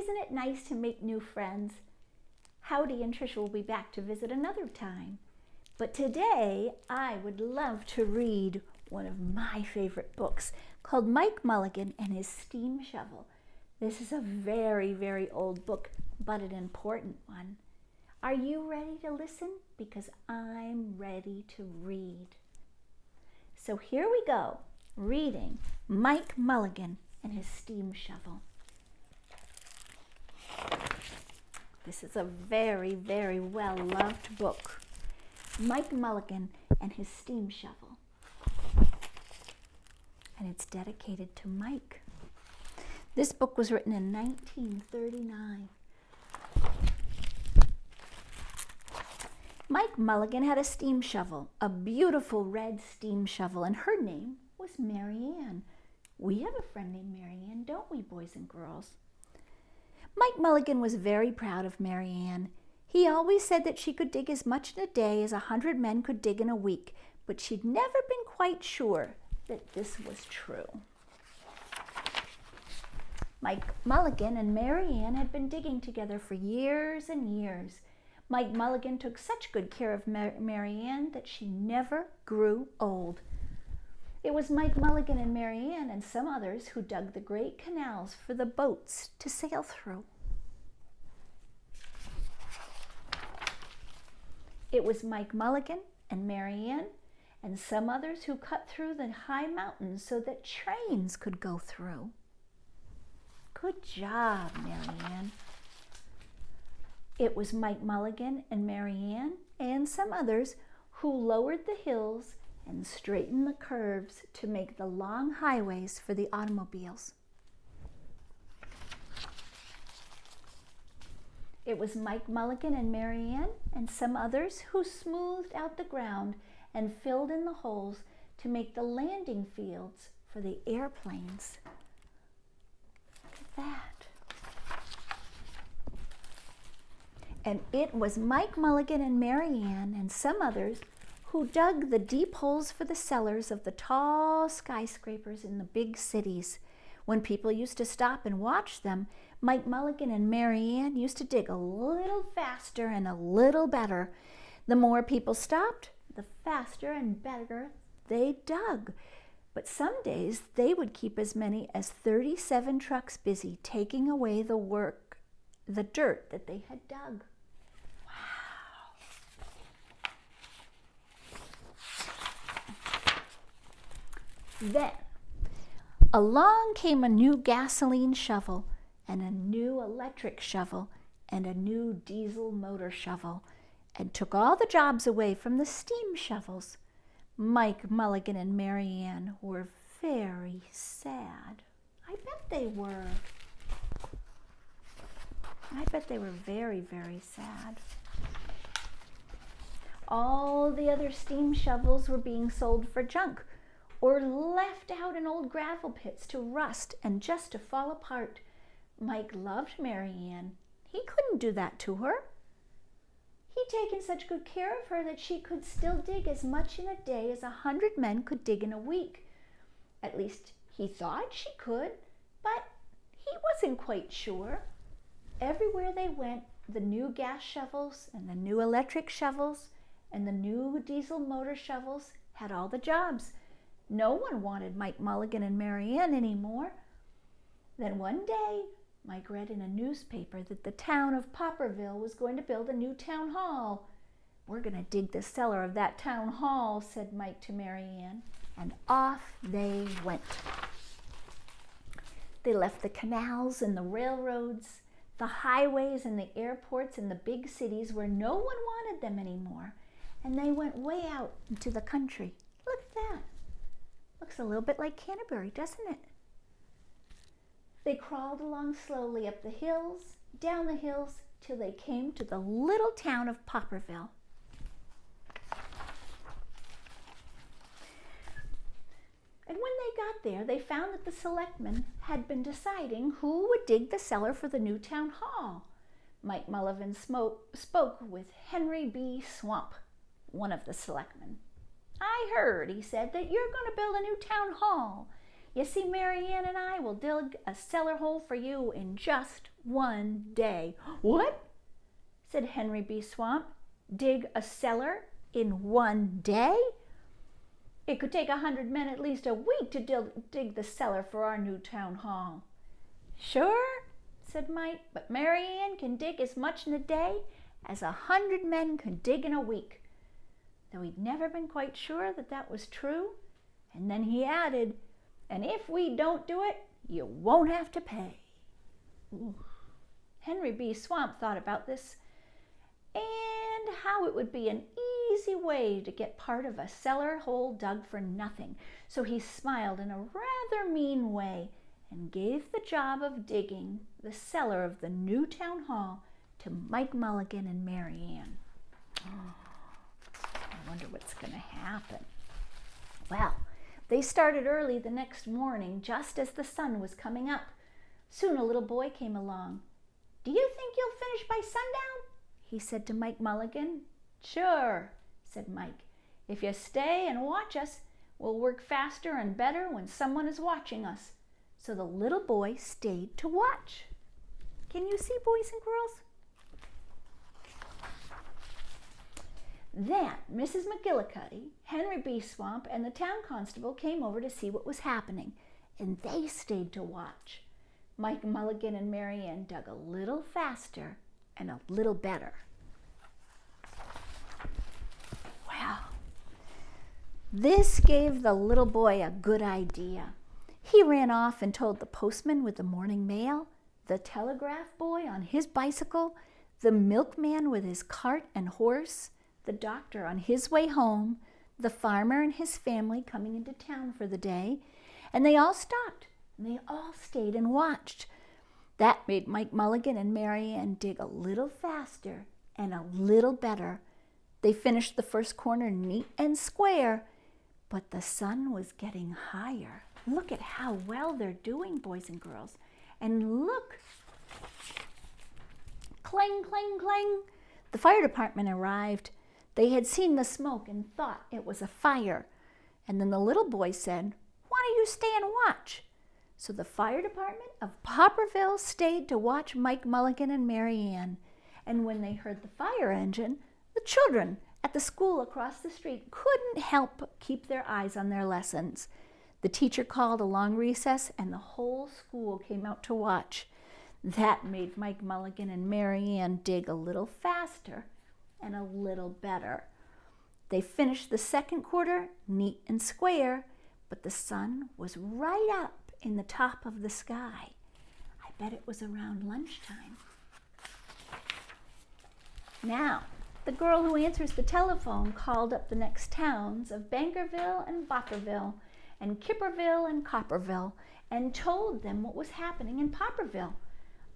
Isn't it nice to make new friends? Howdy and Tricia will be back to visit another time. But today, I would love to read one of my favorite books called Mike Mulligan and His Steam Shovel. This is a very, very old book, but an important one. Are you ready to listen? Because I'm ready to read. So here we go, reading Mike Mulligan and His Steam Shovel. This is a very, very well-loved book. Mike Mulligan and His Steam Shovel. And it's dedicated to Mike. This book was written in 1939. Mike Mulligan had a steam shovel, a beautiful red steam shovel, and her name was Mary Ann. We have a friend named Mary Ann, don't we, boys and girls? Mike Mulligan was very proud of Mary Ann. He always said that she could dig as much in a day as 100 men could dig in a week, but she'd never been quite sure that this was true. Mike Mulligan and Mary Ann had been digging together for years and years. Mike Mulligan took such good care of Mary Ann that she never grew old. It was Mike Mulligan and Mary Ann and some others who dug the great canals for the boats to sail through. It was Mike Mulligan and Mary Ann and some others who cut through the high mountains so that trains could go through. Good job, Mary Ann. It was Mike Mulligan and Mary Ann and some others who lowered the hills and straightened the curves to make the long highways for the automobiles. It was Mike Mulligan and Mary Ann and some others who smoothed out the ground and filled in the holes to make the landing fields for the airplanes. Look at that. And it was Mike Mulligan and Mary Ann and some others who dug the deep holes for the cellars of the tall skyscrapers in the big cities. When people used to stop and watch them, Mike Mulligan and Mary Ann used to dig a little faster and a little better. The more people stopped, the faster and better they dug. But some days they would keep as many as 37 trucks busy taking away the dirt that they had dug. Then, along came a new gasoline shovel and a new electric shovel and a new diesel motor shovel and took all the jobs away from the steam shovels. Mike Mulligan and Mary Ann were very sad. I bet they were. I bet they were very, very sad. All the other steam shovels were being sold for junk, or left out in old gravel pits to rust and just to fall apart. Mike loved Mary Ann. He couldn't do that to her. He'd taken such good care of her that she could still dig as much in a day as 100 men could dig in a week. At least he thought she could, but he wasn't quite sure. Everywhere they went, the new gas shovels and the new electric shovels and the new diesel motor shovels had all the jobs. No one wanted Mike Mulligan and Mary Ann anymore. Then one day, Mike read in a newspaper that the town of Popperville was going to build a new town hall. "We're going to dig the cellar of that town hall," said Mike to Mary Ann, and off they went. They left the canals and the railroads, the highways and the airports and the big cities where no one wanted them anymore, and they went way out into the country. Look at that. Looks a little bit like Canterbury, doesn't it? They crawled along slowly up the hills, down the hills, till they came to the little town of Popperville. And when they got there, they found that the selectmen had been deciding who would dig the cellar for the new town hall. Mike Mulligan spoke with Henry B. Swamp, one of the selectmen. "I heard," he said, "that you're going to build a new town hall. You see, Mary Ann and I will dig a cellar hole for you in just one day. What? Said Henry B. Swamp. Dig a cellar in one day? It could take 100 men at least a week to dig the cellar for our new town hall. Sure, said Mike, but Mary Ann can dig as much in a day as 100 men could dig in a week. Though he'd never been quite sure that that was true. And then he added, and if we don't do it, you won't have to pay. Ooh. Henry B. Swamp thought about this and how it would be an easy way to get part of a cellar hole dug for nothing. So he smiled in a rather mean way and gave the job of digging the cellar of the new town hall to Mike Mulligan and Mary Ann. I wonder what's going to happen. Well, they started early the next morning, just as the sun was coming up. Soon a little boy came along. Do you think you'll finish by sundown? He said to Mike Mulligan. Sure, said Mike. If you stay and watch us, we'll work faster and better when someone is watching us. So the little boy stayed to watch. Can you see, boys and girls? Then Mrs. McGillicuddy, Henry B. Swamp, and the town constable came over to see what was happening, and they stayed to watch. Mike Mulligan and Mary Ann dug a little faster and a little better. Wow. This gave the little boy a good idea. He ran off and told the postman with the morning mail, the telegraph boy on his bicycle, the milkman with his cart and horse, the doctor on his way home, the farmer and his family coming into town for the day, and they all stopped and they all stayed and watched. That made Mike Mulligan and Mary Ann dig a little faster and a little better. They finished the first corner neat and square, but the sun was getting higher. Look at how well they're doing, boys and girls. And look, clang, clang, clang. The fire department arrived. They had seen the smoke and thought it was a fire. And then the little boy said, why don't you stay and watch? So the fire department of Popperville stayed to watch Mike Mulligan and Mary Ann. And when they heard the fire engine, the children at the school across the street couldn't help but keep their eyes on their lessons. The teacher called a long recess and the whole school came out to watch. That made Mike Mulligan and Mary Ann dig a little faster and a little better. They finished the second quarter neat and square, but the sun was right up in the top of the sky. I bet it was around lunchtime. Now, the girl who answers the telephone called up the next towns of Bankerville and Bopperville and Kipperville and Copperville and told them what was happening in Popperville.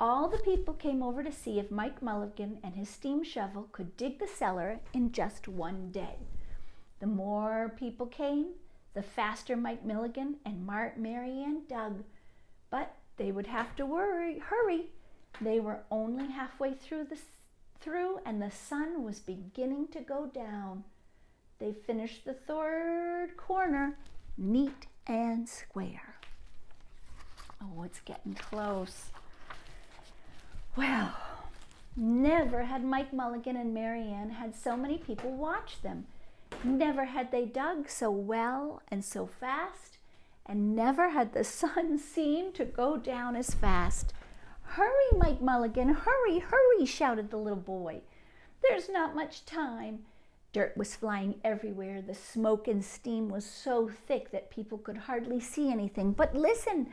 All the people came over to see if Mike Mulligan and his steam shovel could dig the cellar in just one day. The more people came, the faster Mike Mulligan and Mary Ann dug. But they would have to hurry. They were only halfway through and the sun was beginning to go down. They finished the third corner neat and square. Oh, it's getting close. Well, never had Mike Mulligan and Mary Ann had so many people watch them. Never had they dug so well and so fast, and never had the sun seemed to go down as fast. Hurry, Mike Mulligan, hurry, hurry, shouted the little boy. There's not much time. Dirt was flying everywhere. The smoke and steam was so thick that people could hardly see anything. But listen!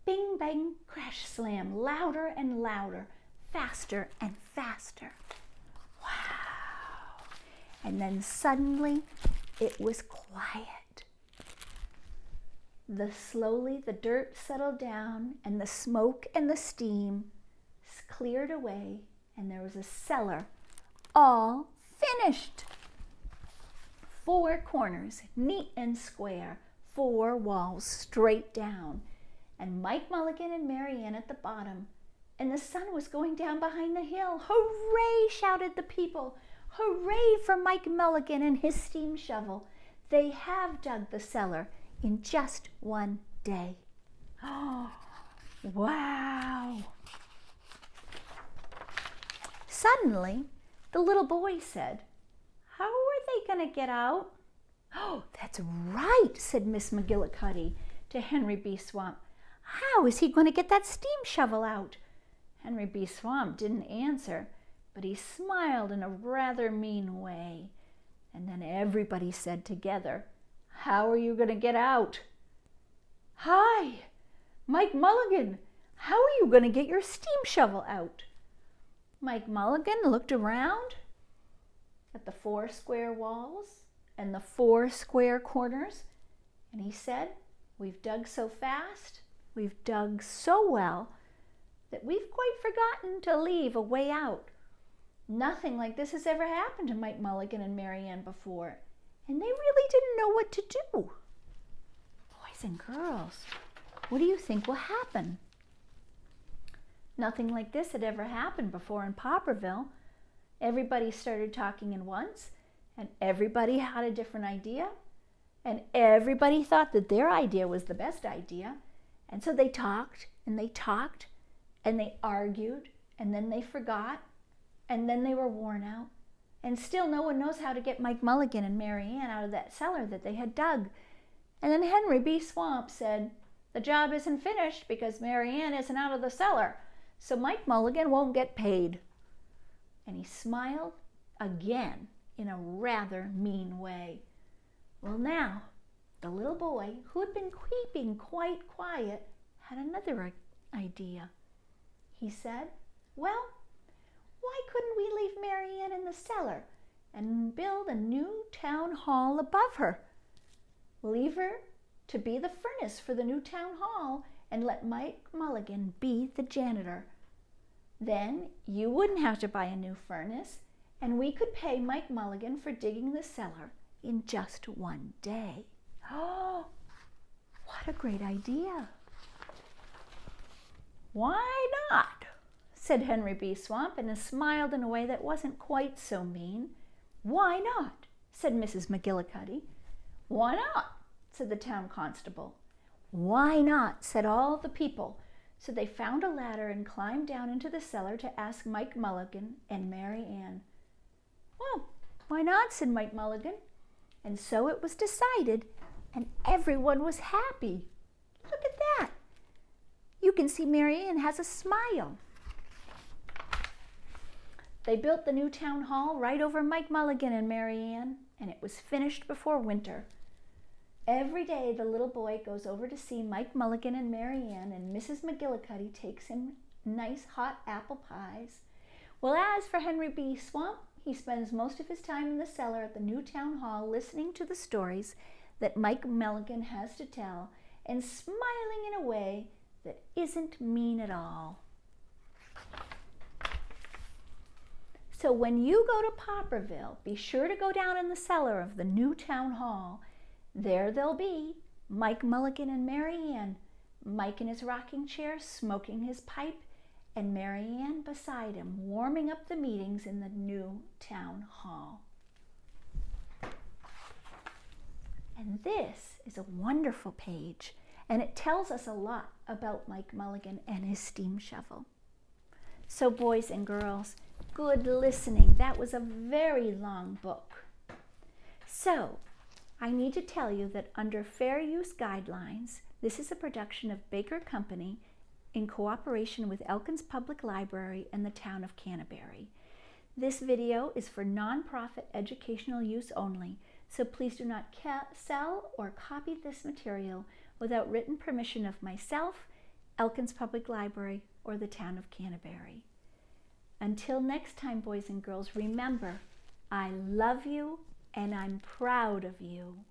Bing, bang, crash, slam, louder and louder, faster and faster. Wow! And then suddenly it was quiet. Slowly the dirt settled down and the smoke and the steam cleared away and there was a cellar all finished. 4 corners, neat and square, 4 walls straight down, and Mike Mulligan and Mary Ann at the bottom, and the sun was going down behind the hill. Hooray, shouted the people. Hooray for Mike Mulligan and his steam shovel. They have dug the cellar in just one day. Oh, wow. Suddenly, the little boy said, "How are they going to get out?" "Oh, that's right," said Miss McGillicuddy to Henry B. Swamp. "How is he going to get that steam shovel out?" Henry B. Swamp didn't answer, but he smiled in a rather mean way. And then everybody said together, "How are you going to get out?" "Hi, Mike Mulligan, how are you going to get your steam shovel out?" Mike Mulligan looked around at the 4 square walls and the 4 square corners, and he said, "We've dug so fast, we've dug so well, that we've quite forgotten to leave a way out. Nothing like this has ever happened to Mike Mulligan and Mary Ann before, and they really didn't know what to do." Boys and girls, what do you think will happen? Nothing like this had ever happened before in Popperville. Everybody started talking at once, and everybody had a different idea, and everybody thought that their idea was the best idea. And so they talked, and they talked, and they argued, and then they forgot, and then they were worn out. And still no one knows how to get Mike Mulligan and Mary Ann out of that cellar that they had dug. And then Henry B. Swamp said, "The job isn't finished because Mary Ann isn't out of the cellar, so Mike Mulligan won't get paid." And he smiled again in a rather mean way. Well, now, the little boy, who had been keeping quite quiet, had another idea. He said, "Well, why couldn't we leave Mary Ann in the cellar and build a new town hall above her? Leave her to be the furnace for the new town hall and let Mike Mulligan be the janitor. Then you wouldn't have to buy a new furnace, and we could pay Mike Mulligan for digging the cellar in just one day." Oh, what a great idea. "Why not?" said Henry B. Swamp, and smiled in a way that wasn't quite so mean. "Why not?" said Mrs. McGillicuddy. "Why not?" said the town constable. "Why not?" said all the people. So they found a ladder and climbed down into the cellar to ask Mike Mulligan and Mary Ann. "Well, why not?" said Mike Mulligan. And so it was decided, and everyone was happy. Look at that. You can see Mary Ann has a smile. They built the new town hall right over Mike Mulligan and Mary Ann, and it was finished before winter. Every day the little boy goes over to see Mike Mulligan and Mary Ann, and Mrs. McGillicuddy takes him nice hot apple pies. Well, as for Henry B. Swamp, he spends most of his time in the cellar at the new town hall listening to the stories that Mike Mulligan has to tell and smiling in a way that isn't mean at all. So when you go to Popperville, be sure to go down in the cellar of the new town hall. There they'll be, Mike Mulligan and Mary Ann, Mike in his rocking chair smoking his pipe, and Mary Ann beside him warming up the meetings in the new town hall. And this is a wonderful page, and it tells us a lot about Mike Mulligan and his steam shovel. So boys and girls, good listening. That was a very long book. So I need to tell you that under Fair Use Guidelines, this is a production of Baker Company in cooperation with Elkins Public Library and the town of Canterbury. This video is for nonprofit educational use only, so please do not sell or copy this material without written permission of myself, Elkins Public Library, or the town of Canterbury. Until next time, boys and girls, remember, I love you and I'm proud of you.